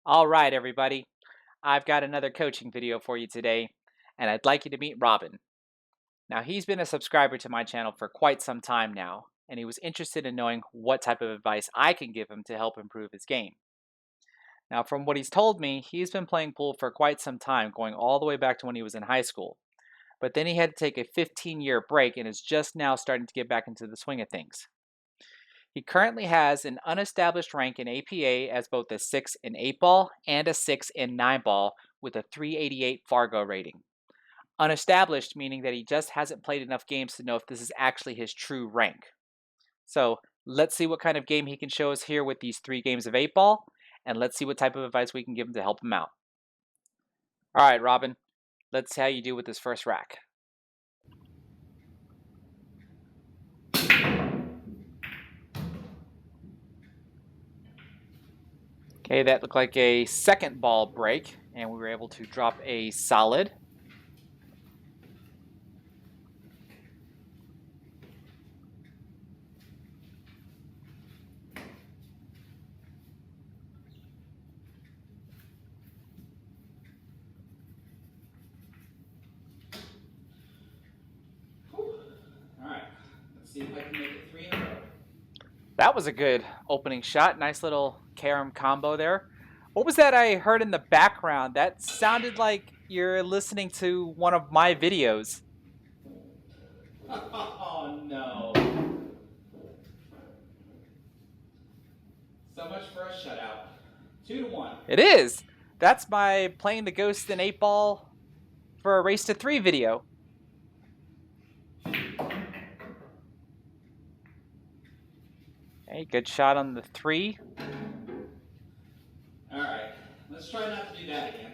All right, everybody. I've got another coaching video for you today, and I'd like you to meet Robin. Now, he's been a subscriber to my channel for quite some time now, and he was interested in knowing what type of advice I can give him to help improve his game. Now, from what he's told me, he's been playing pool for quite some time, going all the way back to when he was in high school. But then he had to take a 15-year break and is just now starting to get back into the swing of things. He currently has an unestablished rank in APA as both a 6 in 8 ball and a 6 in 9 ball with a 388 Fargo rating. Unestablished meaning that he just hasn't played enough games to know if this is actually his true rank. So let's see what kind of game he can show us here with these 3 games of 8 ball, and let's see what type of advice we can give him to help him out. All right, Robin, let's see how you do with this first rack. Okay, that looked like a second ball break, and we were able to drop a solid. See if I can make it 3 in a row. That was a good opening shot. Nice little carom combo there. What was that I heard in the background? That sounded like you're listening to one of my videos. Oh no. So much for a shutout. 2-1. It is. That's my playing the ghost in 8 ball for a race to 3 video. Okay, good shot on the 3. Alright, let's try not to do that again.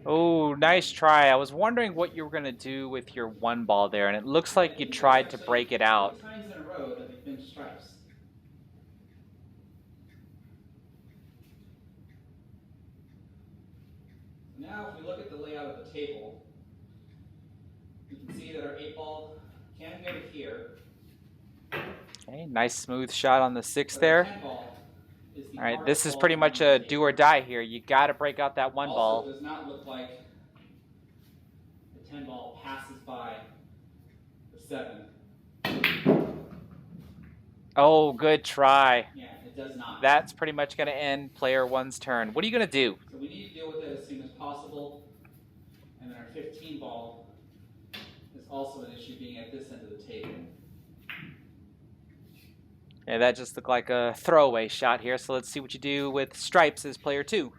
Oh, nice try. I was wondering what you were going to do with your 1 ball there, and it looks like you tried to break it out. 4 times in a row that we've been stripes. Now, if we look at the layout of the table, we can see that our 8 ball can go to here. Okay, nice smooth shot on the 6 there. 10 ball is the All right, this is pretty much on a the do or die here. You got to break out that 1 also ball. does not look like the 10 ball passes by the 7. Oh, good try. Yeah, it does not. That's pretty much going to end player 1's turn. What are you going to do? So we need to deal with it as soon as possible. And then our 15 ball is also an issue being at this end of the table. Yeah, that just looked like a throwaway shot here. So let's see what you do with stripes as player 2.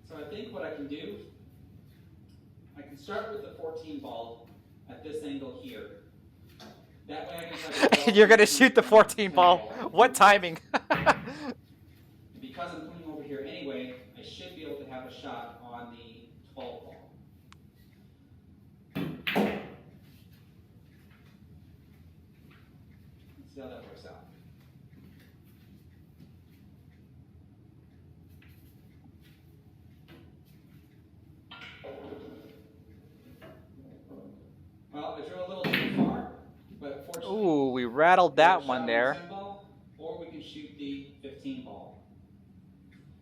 So I think what I can do, I can start with the 14 ball at this angle here. That way I can have You're going to shoot the 14 ball. What timing? Because I'm coming over here anyway, I should be able to have a shot on the 12 ball. Let's see how that works out. Well, I drew a little too far, but fortunately, Ooh, we rattled that one there. 10 ball, or we can shoot the 15 ball.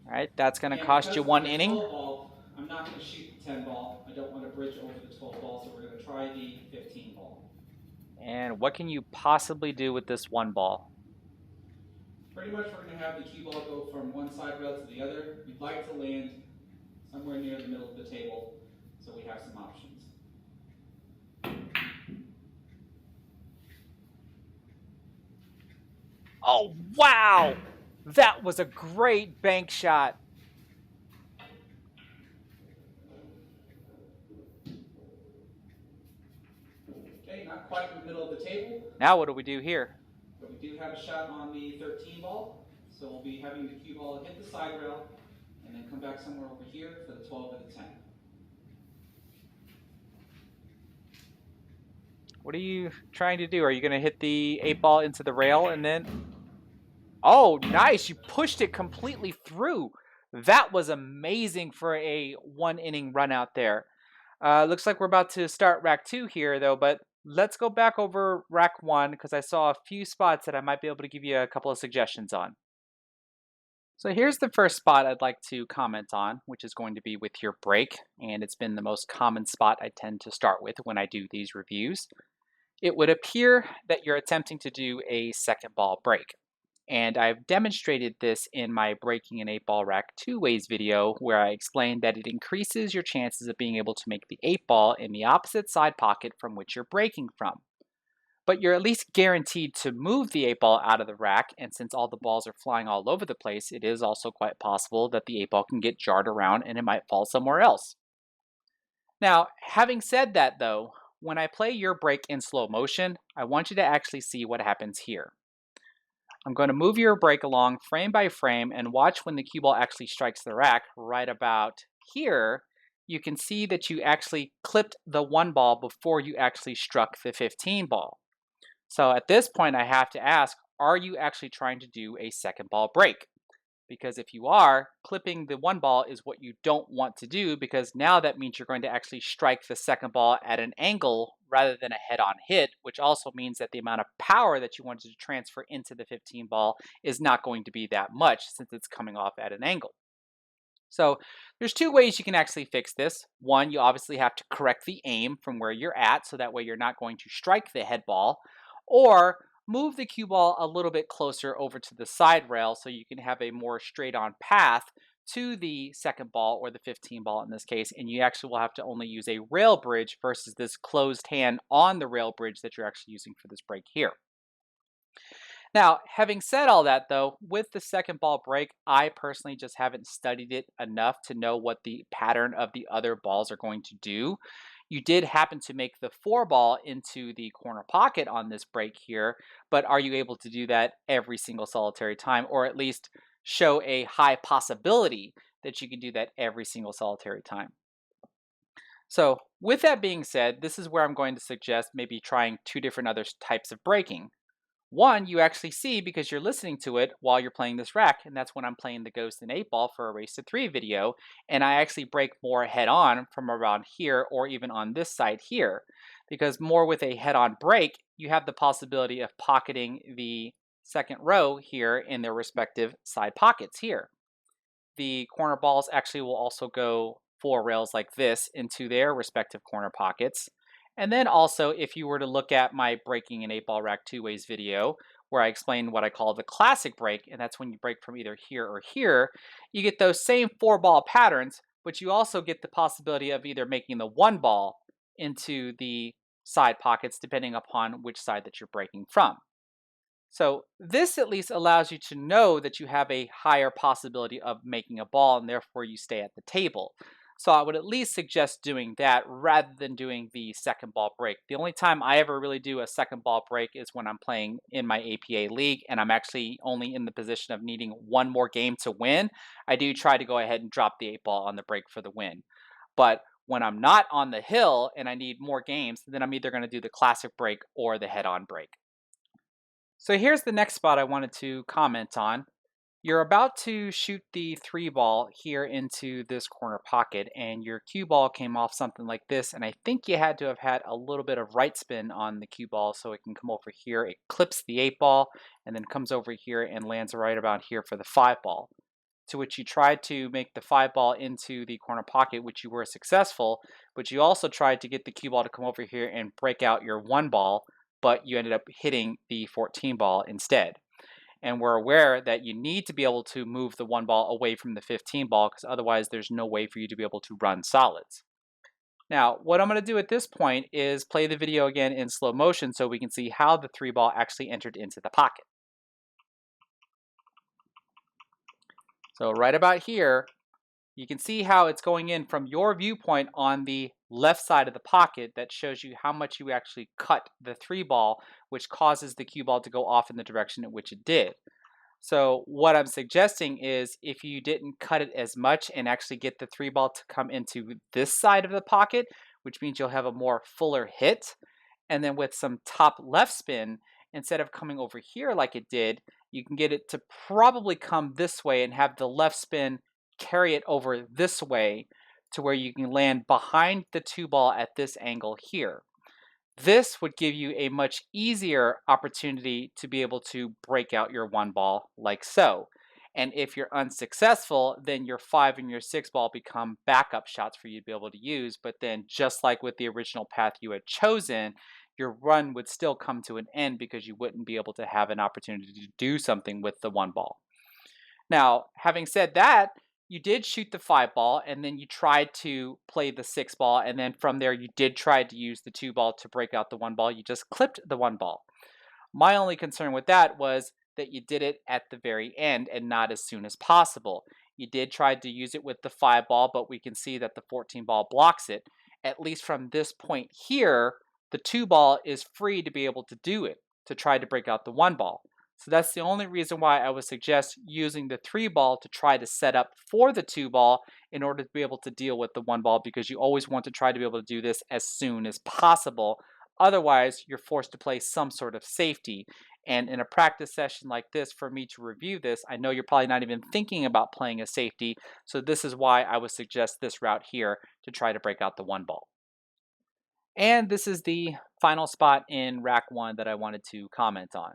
All right, that's going to cost you 1 inning. 12 ball, I'm not going to shoot the 10 ball. I don't want to bridge over the 12 ball, so we're going to try the 15 ball. And what can you possibly do with this 1 ball? Pretty much we're going to have the cue ball go from one side rail to the other. We'd like to land somewhere near the middle of the table, so we have some options. Oh, wow! That was a great bank shot. Okay, not quite in the middle of the table. Now what do we do here? But we do have a shot on the 13 ball, so we'll be having the cue ball hit the side rail and then come back somewhere over here for the 12 and the 10. What are you trying to do? Are you going to hit the 8 ball into the rail and then... Oh, nice. You pushed it completely through. That was amazing for a one inning run out there. Looks like we're about to start rack two here, though, but let's go back over rack one because I saw a few spots that I might be able to give you a couple of suggestions on. So here's the first spot I'd like to comment on, which is going to be with your break, and it's been the most common spot I tend to start with when I do these reviews. It would appear that you're attempting to do a second ball break. And I've demonstrated this in my Breaking an 8 Ball Rack two ways video, where I explained that it increases your chances of being able to make the 8 ball in the opposite side pocket from which you're breaking from. But you're at least guaranteed to move the 8 ball out of the rack, and since all the balls are flying all over the place, it is also quite possible that the 8 ball can get jarred around and it might fall somewhere else. Now, having said that though, when I play your break in slow motion, I want you to actually see what happens here. I'm going to move your break along frame by frame and watch when the cue ball actually strikes the rack right about here. You can see that you actually clipped the 1 ball before you actually struck the 15 ball. So at this point, I have to ask, are you actually trying to do a second ball break? Because if you are, clipping the 1 ball is what you don't want to do, because now that means you're going to actually strike the second ball at an angle rather than a head-on hit, which also means that the amount of power that you wanted to transfer into the 15 ball is not going to be that much since it's coming off at an angle. So there's two ways you can actually fix this. One, you obviously have to correct the aim from where you're at, so that way you're not going to strike the head ball, or move the cue ball a little bit closer over to the side rail so you can have a more straight on path to the second ball, or the 15 ball in this case, and you actually will have to only use a rail bridge versus this closed hand on the rail bridge that you're actually using for this break here. Now, having said all that, though, with the second ball break, I personally just haven't studied it enough to know what the pattern of the other balls are going to do. You did happen to make the 4 ball into the corner pocket on this break here, but are you able to do that every single solitary time, or at least show a high possibility that you can do that every single solitary time? So, with that being said, this is where I'm going to suggest maybe trying two different other types of breaking. One, you actually see because you're listening to it while you're playing this rack, and that's when I'm playing the Ghost and 8 Ball for a Race to 3 video, and I actually break more head on from around here or even on this side here. Because more with a head on break, you have the possibility of pocketing the second row here in their respective side pockets here. The corner balls actually will also go 4 rails like this into their respective corner pockets. And then also, if you were to look at my Breaking an 8 Ball Rack two ways video, where I explain what I call the classic break, and that's when you break from either here or here, you get those same 4 ball patterns, but you also get the possibility of either making the 1 ball into the side pockets, depending upon which side that you're breaking from. So this at least allows you to know that you have a higher possibility of making a ball, and therefore you stay at the table. So I would at least suggest doing that rather than doing the second ball break. The only time I ever really do a second ball break is when I'm playing in my APA league and I'm actually only in the position of needing one more game to win. I do try to go ahead and drop the 8 ball on the break for the win. But when I'm not on the hill and I need more games, then I'm either going to do the classic break or the head on break. So here's the next spot I wanted to comment on. You're about to shoot the 3 ball here into this corner pocket, and your cue ball came off something like this, and I think you had to have had a little bit of right spin on the cue ball so it can come over here. It clips the 8 ball and then comes over here and lands right about here for the 5 ball. To which you tried to make the 5 ball into the corner pocket, which you were successful, but you also tried to get the cue ball to come over here and break out your 1 ball, but you ended up hitting the 14 ball instead. And we're aware that you need to be able to move the 1 ball away from the 15 ball, because otherwise there's no way for you to be able to run solids. Now, what I'm going to do at this point is play the video again in slow motion so we can see how the 3 ball actually entered into the pocket. So right about here, you can see how it's going in from your viewpoint on the left side of the pocket. That shows you how much you actually cut the 3 ball, which causes the cue ball to go off in the direction in which it did. So what I'm suggesting is if you didn't cut it as much and actually get the 3 ball to come into this side of the pocket, which means you'll have a more fuller hit, and then with some top left spin, instead of coming over here like it did, you can get it to probably come this way and have the left spin carry it over this way to where you can land behind the two ball at this angle here. This would give you a much easier opportunity to be able to break out your one ball like so. And if you're unsuccessful, then your five and your six ball become backup shots for you to be able to use. But then, just like with the original path you had chosen, your run would still come to an end because you wouldn't be able to have an opportunity to do something with the one ball. Now, having said that, you did shoot the five ball and then you tried to play the six ball. And then from there, you did try to use the two ball to break out the one ball. You just clipped the one ball. My only concern with that was that you did it at the very end and not as soon as possible. You did try to use it with the five ball, but we can see that the 14 ball blocks it. At least from this point here, the two ball is free to be able to do it, to try to break out the one ball. So that's the only reason why I would suggest using the three ball to try to set up for the two ball in order to be able to deal with the one ball, because you always want to try to be able to do this as soon as possible. Otherwise, you're forced to play some sort of safety. And in a practice session like this, for me to review this, I know you're probably not even thinking about playing a safety. So this is why I would suggest this route here to try to break out the one ball. And this is the final spot in rack one that I wanted to comment on.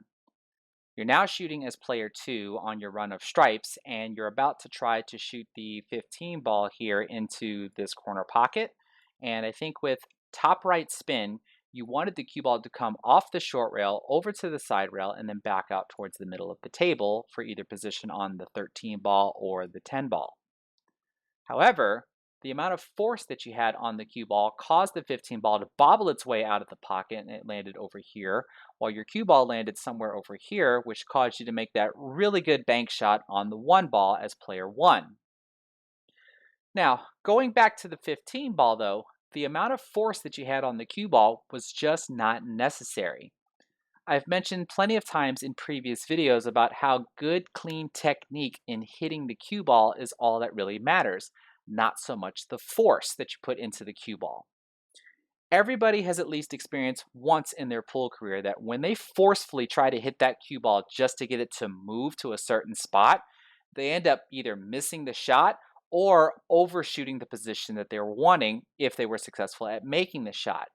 You're now shooting as player two on your run of stripes, and you're about to try to shoot the 15 ball here into this corner pocket. And I think with top right spin, you wanted the cue ball to come off the short rail over to the side rail and then back out towards the middle of the table for either position on the 13 ball or the 10 ball. However, the amount of force that you had on the cue ball caused the 15 ball to bobble its way out of the pocket and it landed over here, while your cue ball landed somewhere over here, which caused you to make that really good bank shot on the one ball as player one. Now, going back to the 15 ball though, the amount of force that you had on the cue ball was just not necessary. I've mentioned plenty of times in previous videos about how good, clean technique in hitting the cue ball is all that really matters, not so much the force that you put into the cue ball. Everybody has at least experienced once in their pool career that when they forcefully try to hit that cue ball just to get it to move to a certain spot, they end up either missing the shot or overshooting the position that they were wanting if they were successful at making the shot.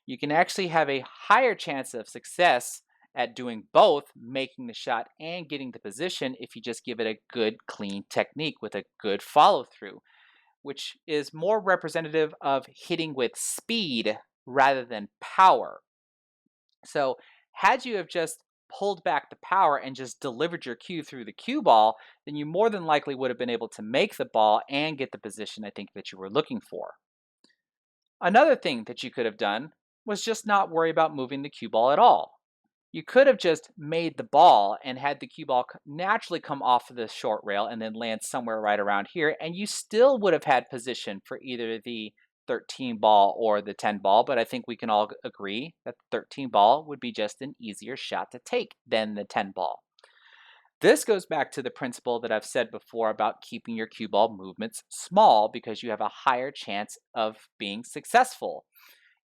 You can actually have a higher chance of success at doing both, making the shot and getting the position, if you just give it a good, clean technique with a good follow through, which is more representative of hitting with speed rather than power. So, had you have just pulled back the power and just delivered your cue through the cue ball, then you more than likely would have been able to make the ball and get the position I think that you were looking for. Another thing that you could have done was just not worry about moving the cue ball at all. You could have just made the ball and had the cue ball naturally come off of the short rail and then land somewhere right around here, and you still would have had position for either the 13 ball or the 10 ball, but I think we can all agree that the 13 ball would be just an easier shot to take than the 10 ball. This goes back to the principle that I've said before about keeping your cue ball movements small because you have a higher chance of being successful.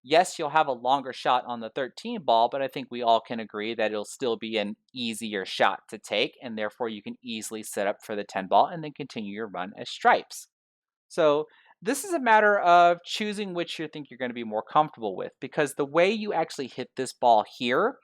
Yes, you'll have a longer shot on the 13 ball, but I think we all can agree that it'll still be an easier shot to take, and therefore you can easily set up for the 10 ball and then continue your run as stripes. So, this is a matter of choosing which you think you're going to be more comfortable with, because the way you actually hit this ball here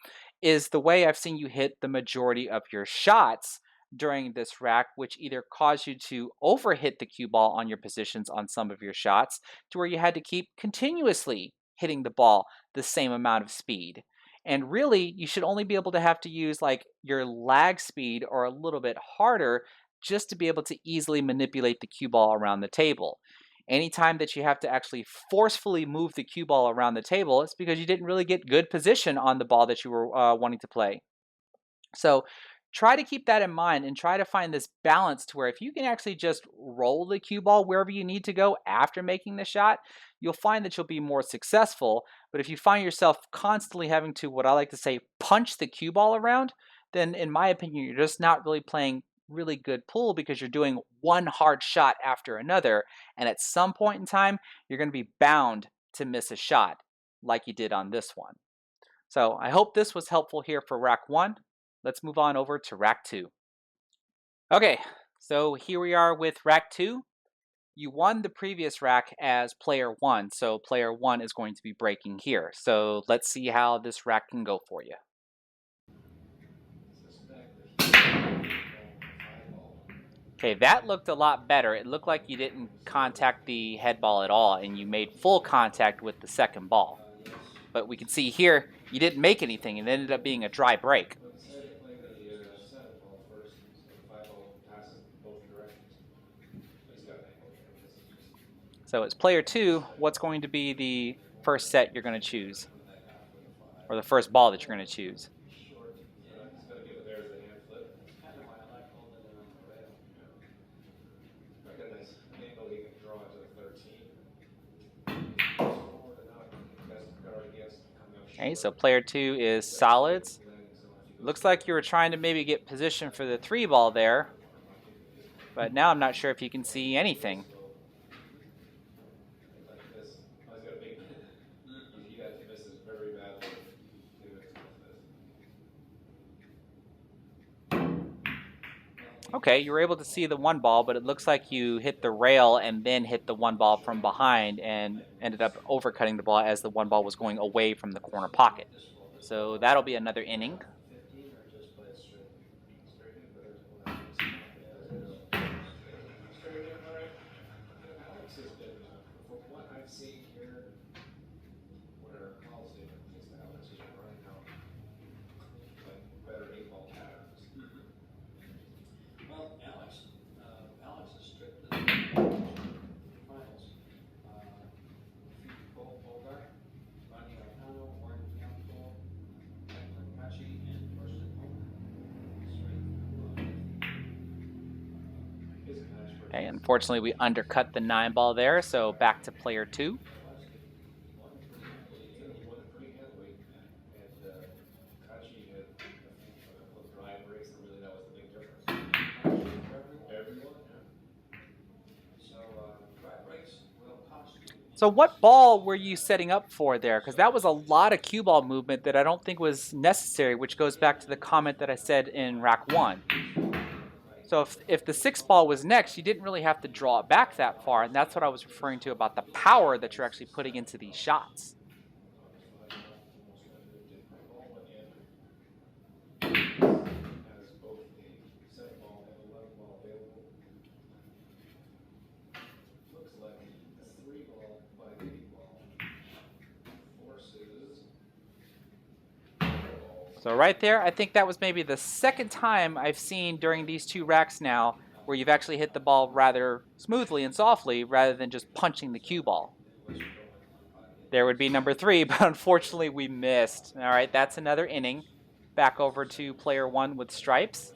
is the way I've seen you hit the majority of your shots during this rack, which either caused you to overhit the cue ball on your positions on some of your shots to where you had to keep continuously hitting the ball the same amount of speed. And really, you should only be able to have to use like your lag speed or a little bit harder just to be able to easily manipulate the cue ball around the table. Anytime that you have to actually forcefully move the cue ball around the table, it's because you didn't really get good position on the ball that you were wanting to play. So try to keep that in mind and try to find this balance to where if you can actually just roll the cue ball wherever you need to go after making the shot, you'll find that you'll be more successful. But if you find yourself constantly having to, what I like to say, punch the cue ball around, then in my opinion, you're just not really playing really good pool because you're doing one hard shot after another. And at some point in time, you're going to be bound to miss a shot like you did on this one. So I hope this was helpful here for rack one. let's move on over to rack 2. Okay, so here we are with rack 2. You won the previous rack as player 1, so player 1 is going to be breaking here. So let's see how this rack can go for you. Okay, that looked a lot better. It looked like you didn't contact the head ball at all, and you made full contact with the second ball. But we can see here, you didn't make anything, and it ended up being a dry break. So it's player 2, what's going to be the first set you're going to choose? Or the first ball that you're going to choose? Okay, so player 2 is solids. Looks like you were trying to maybe get position for the 3 ball there, but now I'm not sure if you can see anything. Okay, you were able to see the 1 ball, but it looks like you hit the rail and then hit the 1 ball from behind and ended up overcutting the ball as the 1 ball was going away from the corner pocket. So that'll be another inning. Well, Alex is strict to the finals. Bogart, Ronnie Alcano, Warren Bianco, Kachi, and Torsten Okay, unfortunately we undercut the 9 ball there, so back to player 2. So what ball were you setting up for there? Because that was a lot of cue ball movement that I don't think was necessary, which goes back to the comment that I said in rack 1. So if the 6 ball was next, you didn't really have to draw it back that far, and that's what I was referring to about the power that you're actually putting into these shots. So right there, I think that was maybe the second time I've seen during these 2 racks now where you've actually hit the ball rather smoothly and softly rather than just punching the cue ball. There would be number 3, but unfortunately we missed. All right, that's another inning. Back over to player 1 with stripes.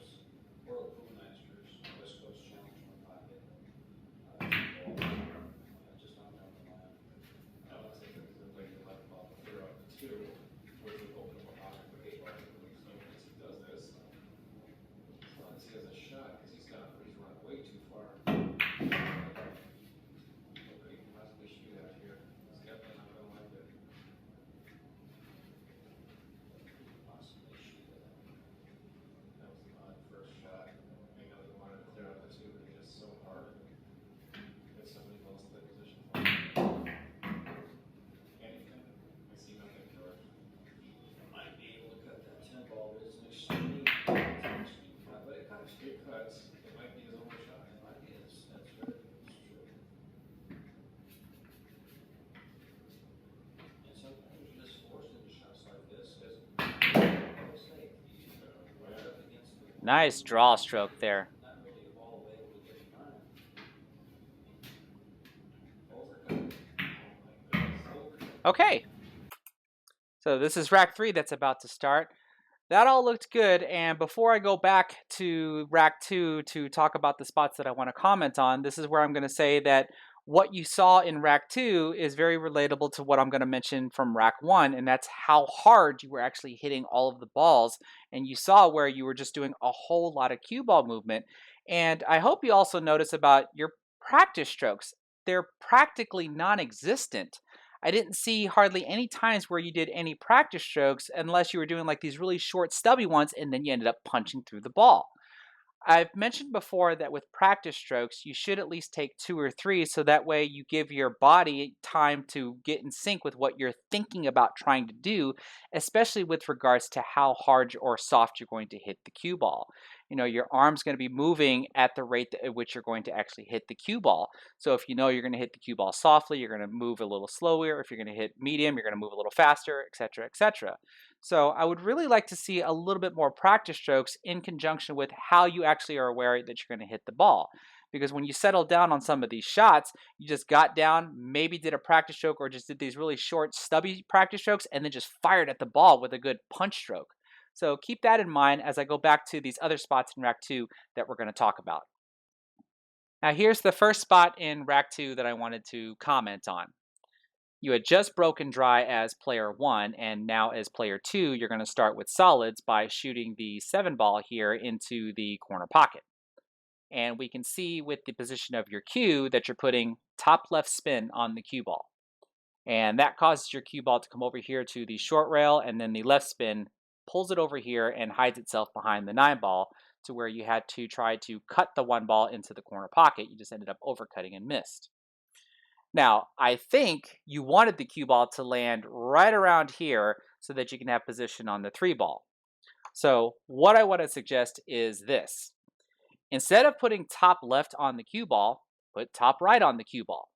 Nice draw stroke there. Okay. So this is rack 3 that's about to start. That all looked good, and before I go back to rack 2 to talk about the spots that I want to comment on, this is where I'm going to say that what you saw in rack 2 is very relatable to what I'm going to mention from rack 1, and that's how hard you were actually hitting all of the balls, and you saw where you were just doing a whole lot of cue ball movement. And I hope you also notice about your practice strokes. They're practically non-existent. I didn't see hardly any times where you did any practice strokes unless you were doing like these really short, stubby ones, and then you ended up punching through the ball. I've mentioned before that with practice strokes, you should at least take two or three so that way you give your body time to get in sync with what you're thinking about trying to do, especially with regards to how hard or soft you're going to hit the cue ball. Your arm's going to be moving at the rate at which you're going to actually hit the cue ball. So if you know you're going to hit the cue ball softly, you're going to move a little slower. If you're going to hit medium, you're going to move a little faster, etc., etc. So I would really like to see a little bit more practice strokes in conjunction with how you actually are aware that you're going to hit the ball. Because when you settle down on some of these shots, you just got down, maybe did a practice stroke or just did these really short, stubby practice strokes, and then just fired at the ball with a good punch stroke. So keep that in mind as I go back to these other spots in Rack 2 that we're going to talk about. Now, here's the first spot in Rack 2 that I wanted to comment on. You had just broken dry as player one, and now as player two, you're going to start with solids by shooting the seven ball here into the corner pocket. And we can see with the position of your cue that you're putting top left spin on the cue ball. And that causes your cue ball to come over here to the short rail, and then the left spin pulls it over here and hides itself behind the nine ball to where you had to try to cut the one ball into the corner pocket. You just ended up overcutting and missed. Now, I think you wanted the cue ball to land right around here so that you can have position on the three ball. So, what I want to suggest is this. Instead of putting top left on the cue ball, put top right on the cue ball.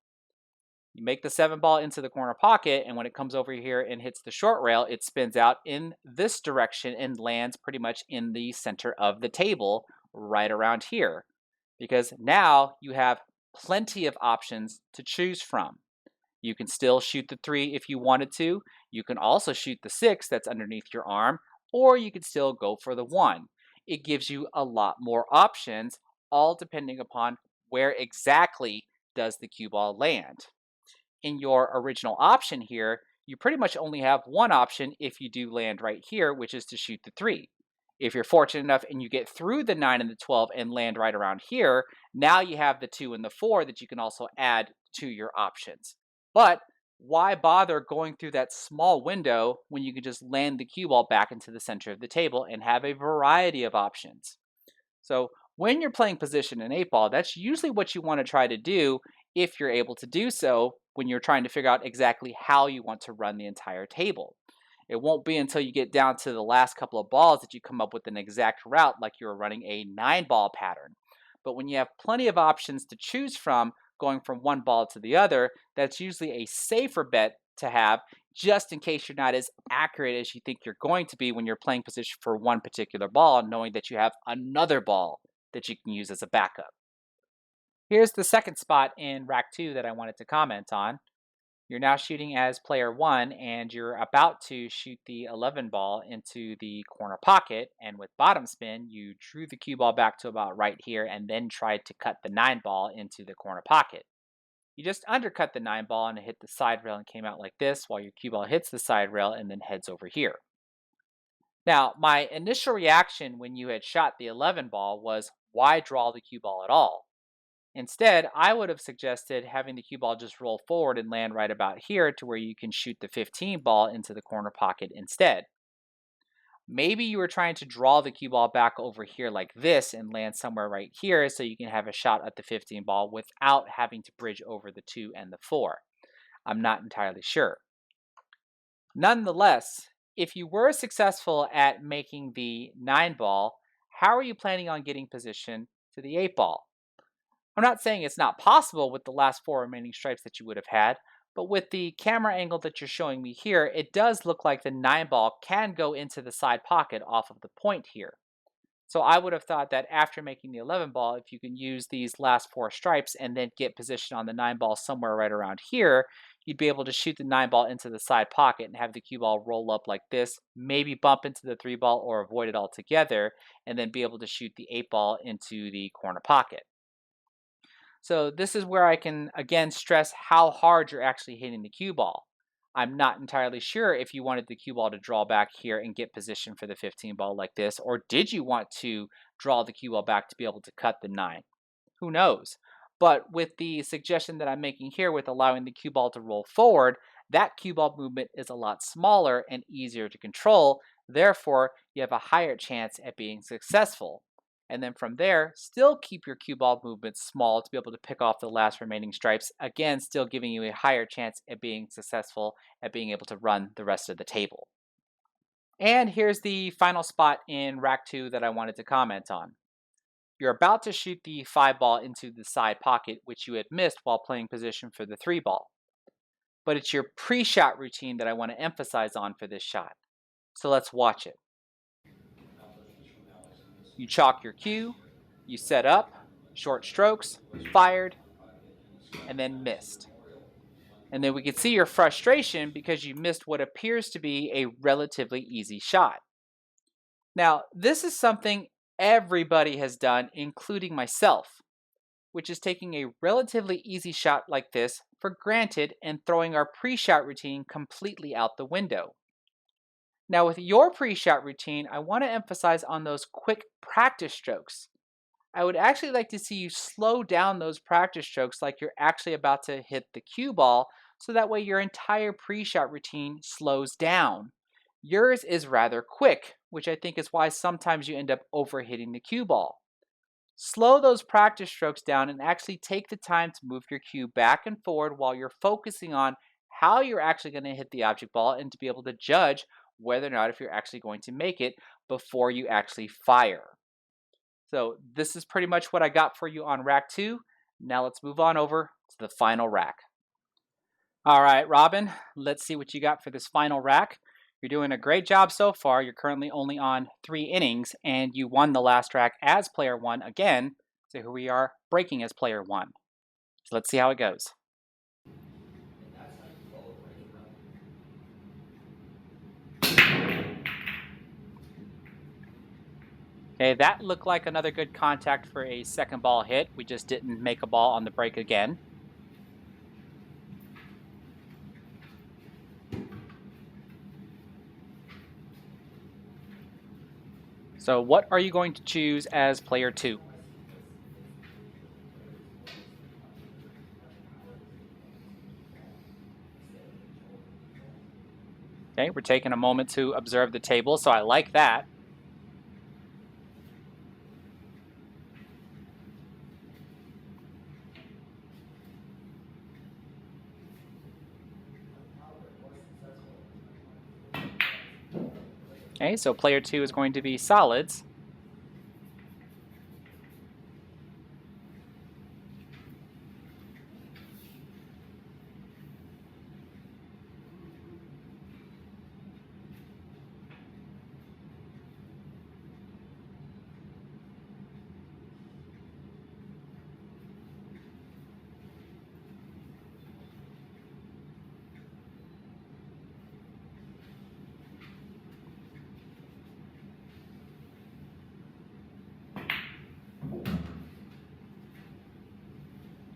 You make the seven ball into the corner pocket, and when it comes over here and hits the short rail, it spins out in this direction and lands pretty much in the center of the table, right around here. Because now you have plenty of options to choose from. You can still shoot the three if you wanted to. You can also shoot the six that's underneath your arm, or you can still go for the one. It gives you a lot more options, all depending upon where exactly does the cue ball land. In your original option here, you pretty much only have one option if you do land right here, which is to shoot the three. If you're fortunate enough and you get through the 9 and the 12 and land right around here, now you have the 2 and the 4 that you can also add to your options. But why bother going through that small window when you can just land the cue ball back into the center of the table and have a variety of options? So when you're playing position in 8 ball, that's usually what you want to try to do if you're able to do so when you're trying to figure out exactly how you want to run the entire table. It won't be until you get down to the last couple of balls that you come up with an exact route like you're running a 9 ball pattern. But when you have plenty of options to choose from going from one ball to the other, that's usually a safer bet to have just in case you're not as accurate as you think you're going to be when you're playing position for one particular ball, knowing that you have another ball that you can use as a backup. Here's the second spot in Rack 2 that I wanted to comment on. You're now shooting as player one, and you're about to shoot the 11 ball into the corner pocket. And with bottom spin, you drew the cue ball back to about right here and then tried to cut the 9 ball into the corner pocket. You just undercut the 9 ball and it hit the side rail and came out like this while your cue ball hits the side rail and then heads over here. Now, my initial reaction when you had shot the 11 ball was, why draw the cue ball at all? Instead, I would have suggested having the cue ball just roll forward and land right about here to where you can shoot the 15 ball into the corner pocket instead. Maybe you were trying to draw the cue ball back over here like this and land somewhere right here so you can have a shot at the 15 ball without having to bridge over the 2 and the 4. I'm not entirely sure. Nonetheless, if you were successful at making the 9 ball, how are you planning on getting position to the 8 ball? I'm not saying it's not possible with the last 4 remaining stripes that you would have had, but with the camera angle that you're showing me here, it does look like the 9 ball can go into the side pocket off of the point here. So I would have thought that after making the 11 ball, if you can use these last 4 stripes and then get position on the 9 ball somewhere right around here, you'd be able to shoot the 9 ball into the side pocket and have the cue ball roll up like this, maybe bump into the 3 ball or avoid it altogether, and then be able to shoot the 8 ball into the corner pocket. So this is where I can again stress how hard you're actually hitting the cue ball. I'm not entirely sure if you wanted the cue ball to draw back here and get position for the 15 ball like this, or did you want to draw the cue ball back to be able to cut the 9? Who knows? But with the suggestion that I'm making here with allowing the cue ball to roll forward, that cue ball movement is a lot smaller and easier to control. Therefore, you have a higher chance at being successful. And then from there, still keep your cue ball movement small to be able to pick off the last remaining stripes. Again, still giving you a higher chance at being successful at being able to run the rest of the table. And here's the final spot in rack 2 that I wanted to comment on. You're about to shoot the 5 ball into the side pocket, which you had missed while playing position for the 3 ball. But it's your pre-shot routine that I want to emphasize on for this shot. So let's watch it. You chalk your cue, you set up, short strokes, fired, and then missed. And then we can see your frustration because you missed what appears to be a relatively easy shot. Now, this is something everybody has done, including myself, which is taking a relatively easy shot like this for granted and throwing our pre-shot routine completely out the window. Now, with your pre-shot routine, I want to emphasize on those quick practice strokes. I would actually like to see you slow down those practice strokes like you're actually about to hit the cue ball, so that way your entire pre-shot routine slows down. Yours is rather quick, which I think is why sometimes you end up overhitting the cue ball. Slow those practice strokes down and actually take the time to move your cue back and forward while you're focusing on how you're actually going to hit the object ball and to be able to judge whether or not if you're actually going to make it before you actually fire. So this is pretty much what I got for you on rack 2. Now let's move on over to the final rack. All right, Robin, let's see what you got for this final rack. You're doing a great job so far. You're currently only on 3 innings, and you won the last rack as player 1 again. So here we are breaking as player 1. So let's see how it goes. Okay, that looked like another good contact for a second ball hit. We just didn't make a ball on the break again. So what are you going to choose as player 2? Okay, we're taking a moment to observe the table, so I like that. Okay, so player 2 is going to be solids.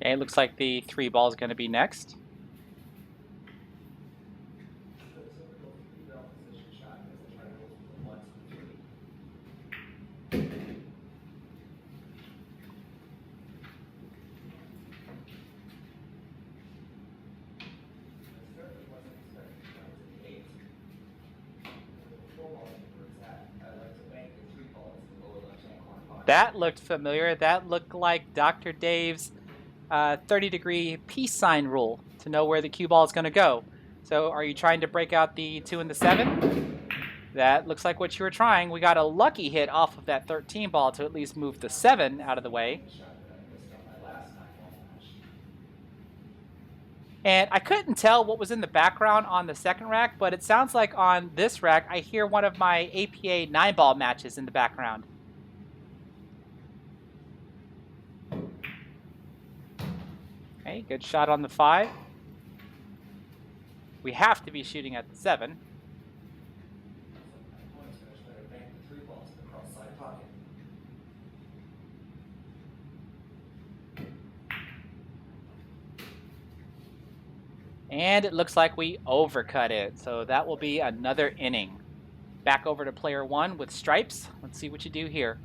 Okay, looks like the 3 ball is going to be next. That looked familiar. That looked like Dr. Dave's 30-degree peace sign rule to know where the cue ball is going to go. So are you trying to break out the 2 and the 7? That looks like what you were trying. We got a lucky hit off of that 13 ball to at least move the 7 out of the way. And I couldn't tell what was in the background on the second rack, but it sounds like on this rack, I hear one of my APA 9-ball matches in the background. Okay, good shot on the 5. We have to be shooting at the 7. And it looks like we overcut it, so that will be another inning. Back over to player 1 with stripes. Let's see what you do here.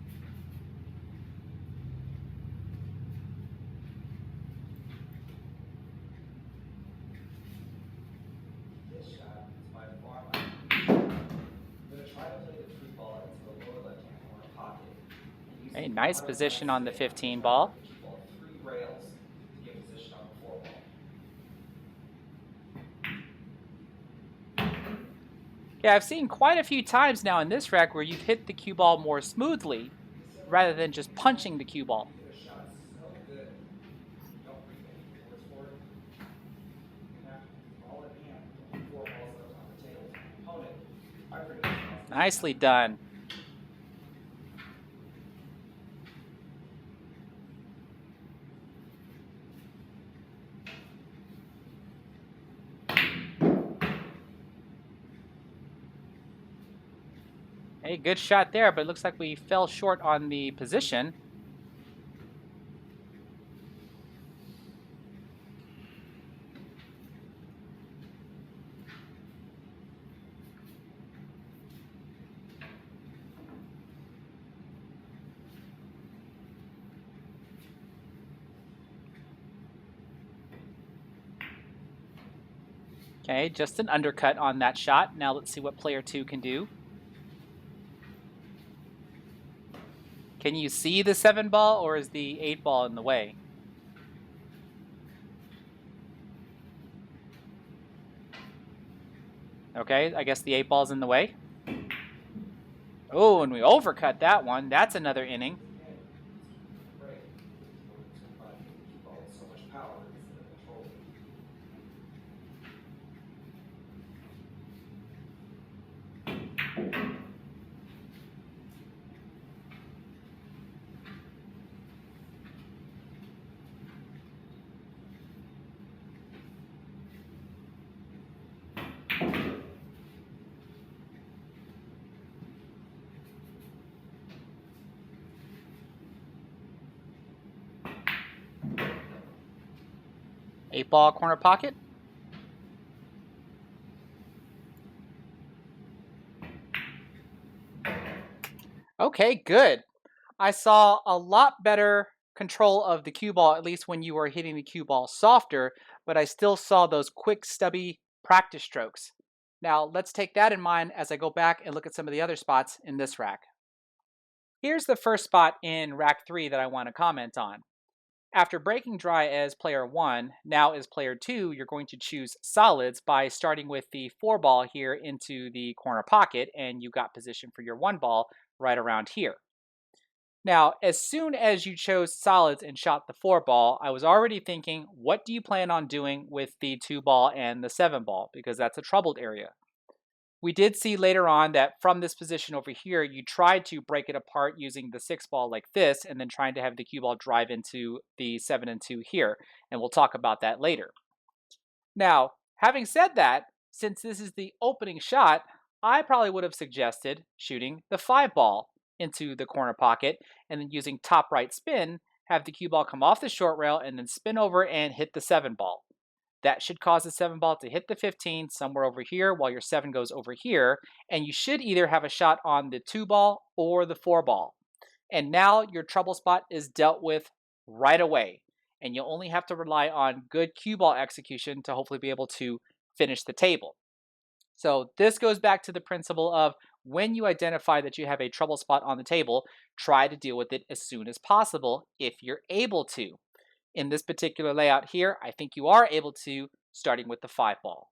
nice How does that position on the spin have the 15 effect on ball. the cue ball? Three rails to get position on the four ball. Yeah, I've seen quite a few times now in this rack where you've hit the cue ball more smoothly rather than just punching the cue ball. You hit a shot so good, you don't breathe any force for it. You have all in hand, four balls up on the table. Opponent, I forget the Nicely done. Hey, good shot there, but it looks like we fell short on the position. Okay, just an undercut on that shot. Now let's see what player 2 can do. Can you see the 7 ball or is the 8 ball in the way? Okay, I guess the 8 ball's in the way. Oh, and we overcut that one. That's another inning. so much power instead of control. 8 ball corner pocket. Okay, good. I saw a lot better control of the cue ball, at least when you were hitting the cue ball softer, but I still saw those quick, stubby practice strokes. Now, let's take that in mind as I go back and look at some of the other spots in this rack. Here's the first spot in rack 3 that I want to comment on. After breaking dry as player 1, now as player 2, you're going to choose solids by starting with the 4 ball here into the corner pocket, and you got position for your 1 ball right around here. Now, as soon as you chose solids and shot the 4 ball, I was already thinking, what do you plan on doing with the 2 ball and the 7 ball? Because that's a troubled area. We did see later on that from this position over here, you tried to break it apart using the 6 ball like this, and then trying to have the cue ball drive into the 7 and 2 here. And we'll talk about that later. Now, having said that, since this is the opening shot, I probably would have suggested shooting the 5 ball into the corner pocket and then using top right spin, have the cue ball come off the short rail and then spin over and hit the 7 ball. That should cause the 7 ball to hit the 15 somewhere over here while your 7 goes over here, and you should either have a shot on the 2 ball or the 4 ball. And now your trouble spot is dealt with right away. And you'll only have to rely on good cue ball execution to hopefully be able to finish the table. So this goes back to the principle of when you identify that you have a trouble spot on the table, try to deal with it as soon as possible if you're able to. In this particular layout here, I think you are able to, starting with the 5 ball.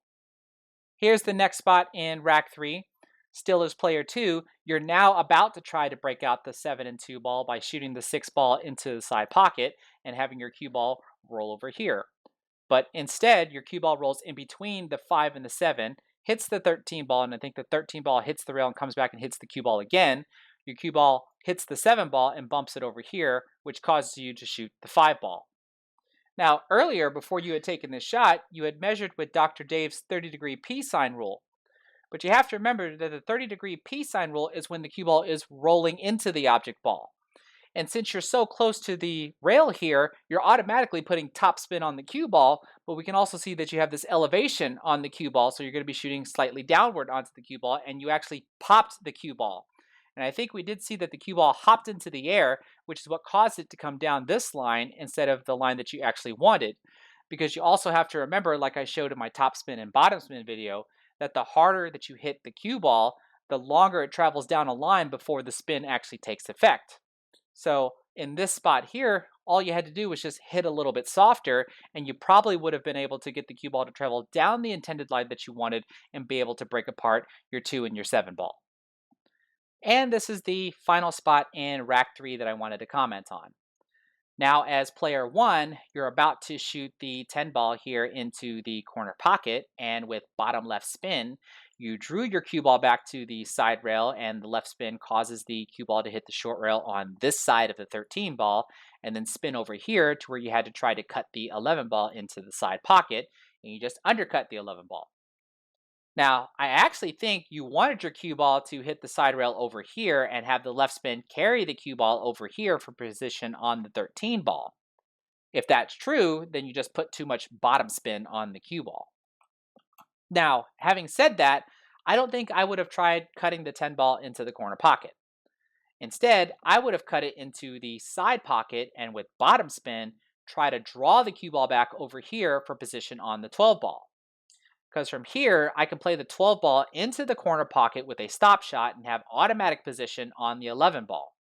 Here's the next spot in rack 3. Still as player 2, you're now about to try to break out the 7 and 2 ball by shooting the 6 ball into the side pocket and having your cue ball roll over here. But instead, your cue ball rolls in between the 5 and the 7, hits the 13 ball, and I think the 13 ball hits the rail and comes back and hits the cue ball again. Your cue ball hits the 7 ball and bumps it over here, which causes you to shoot the 5 ball. Now, earlier, before you had taken this shot, you had measured with Dr. Dave's 30-degree peace sign rule. But you have to remember that the 30-degree peace sign rule is when the cue ball is rolling into the object ball. And since you're so close to the rail here, you're automatically putting top spin on the cue ball, but we can also see that you have this elevation on the cue ball, so you're going to be shooting slightly downward onto the cue ball, and you actually popped the cue ball. And I think we did see that the cue ball hopped into the air, which is what caused it to come down this line instead of the line that you actually wanted. Because you also have to remember, like I showed in my top spin and bottom spin video, that the harder that you hit the cue ball, the longer it travels down a line before the spin actually takes effect. So in this spot here, all you had to do was just hit a little bit softer, and you probably would have been able to get the cue ball to travel down the intended line that you wanted and be able to break apart your 2 and your 7 ball. And this is the final spot in rack 3 that I wanted to comment on. Now, as player 1, you're about to shoot the 10 ball here into the corner pocket, and with bottom left spin, you drew your cue ball back to the side rail, and the left spin causes the cue ball to hit the short rail on this side of the 13 ball, and then spin over here to where you had to try to cut the 11 ball into the side pocket, and you just undercut the 11 ball. Now, I actually think you wanted your cue ball to hit the side rail over here and have the left spin carry the cue ball over here for position on the 13 ball. If that's true, then you just put too much bottom spin on the cue ball. Now, having said that, I don't think I would have tried cutting the 10 ball into the corner pocket. Instead, I would have cut it into the side pocket and with bottom spin, try to draw the cue ball back over here for position on the 12 ball. Because from here, I can play the 12 ball into the corner pocket with a stop shot and have automatic position on the 11 ball.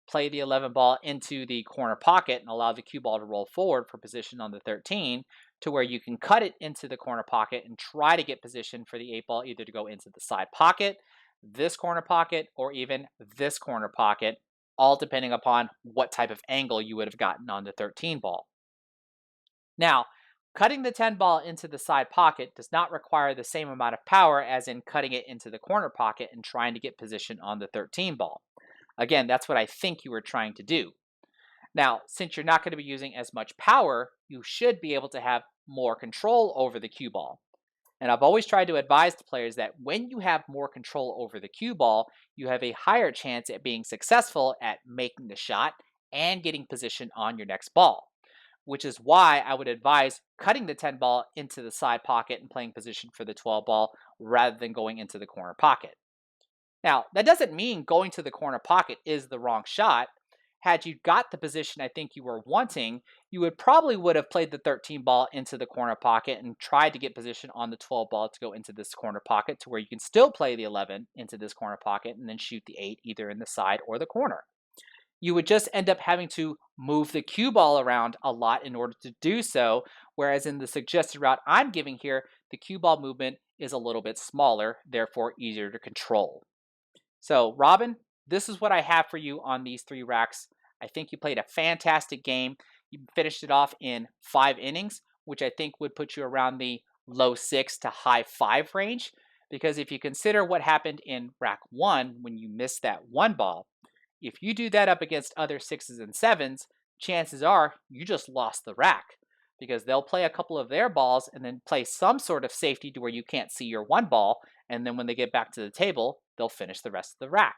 Play the 11 ball into the corner pocket and allow the cue ball to roll forward for position on the 13 to where you can cut it into the corner pocket and try to get position for the 8 ball either to go into the side pocket, this corner pocket, or even this corner pocket, all depending upon what type of angle you would have gotten on the 13 ball. Now, cutting the 10 ball into the side pocket does not require the same amount of power as in cutting it into the corner pocket and trying to get position on the 13 ball. Again, that's what I think you were trying to do. Now, since you're not going to be using as much power, you should be able to have more control over the cue ball. And I've always tried to advise the players that when you have more control over the cue ball, you have a higher chance at being successful at making the shot and getting position on your next ball, which is why I would advise cutting the 10 ball into the side pocket and playing position for the 12 ball rather than going into the corner pocket. Now, that doesn't mean going to the corner pocket is the wrong shot. Had you got the position I think you were wanting, you would have played the 13 ball into the corner pocket and tried to get position on the 12 ball to go into this corner pocket to where you can still play the 11 into this corner pocket and then shoot the 8 either in the side or the corner. You would just end up having to move the cue ball around a lot in order to do so, whereas in the suggested route I'm giving here, the cue ball movement is a little bit smaller, therefore easier to control. So, Robin, this is what I have for you on these 3 racks. I think you played a fantastic game. You finished it off in 5 innings, which I think would put you around the low 6 to high 5 range. Because if you consider what happened in rack 1 when you missed that 1 ball, if you do that up against other 6s and 7s, chances are you just lost the rack. Because they'll play a couple of their balls and then play some sort of safety to where you can't see your 1 ball. And then when they get back to the table, they'll finish the rest of the rack.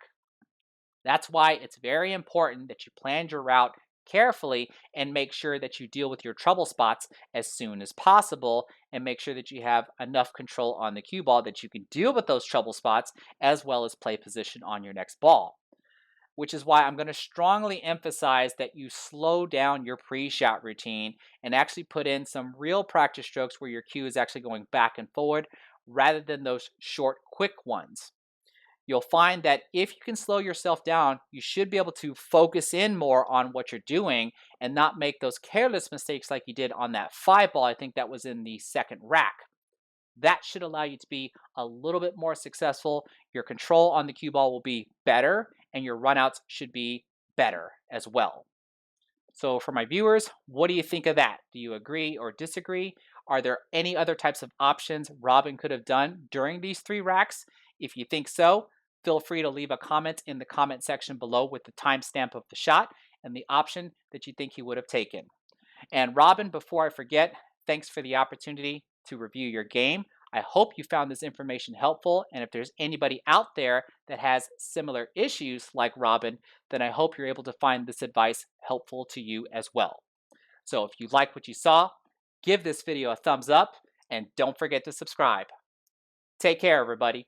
That's why it's very important that you plan your route carefully and make sure that you deal with your trouble spots as soon as possible and make sure that you have enough control on the cue ball that you can deal with those trouble spots as well as play position on your next ball. Which is why I'm going to strongly emphasize that you slow down your pre-shot routine and actually put in some real practice strokes where your cue is actually going back and forward rather than those short, quick ones. You'll find that if you can slow yourself down, you should be able to focus in more on what you're doing and not make those careless mistakes like you did on that 5 ball. I think that was in the second rack. That should allow you to be a little bit more successful. Your control on the cue ball will be better, and your runouts should be better as well. So for my viewers, what do you think of that? Do you agree or disagree? Are there any other types of options Robin could have done during these 3 racks? If you think so, feel free to leave a comment in the comment section below with the timestamp of the shot and the option that you think he would have taken. And Robin, before I forget, thanks for the opportunity to review your game. I hope you found this information helpful, and if there's anybody out there that has similar issues like Robin, then I hope you're able to find this advice helpful to you as well. So if you like what you saw, give this video a thumbs up, and don't forget to subscribe. Take care, everybody.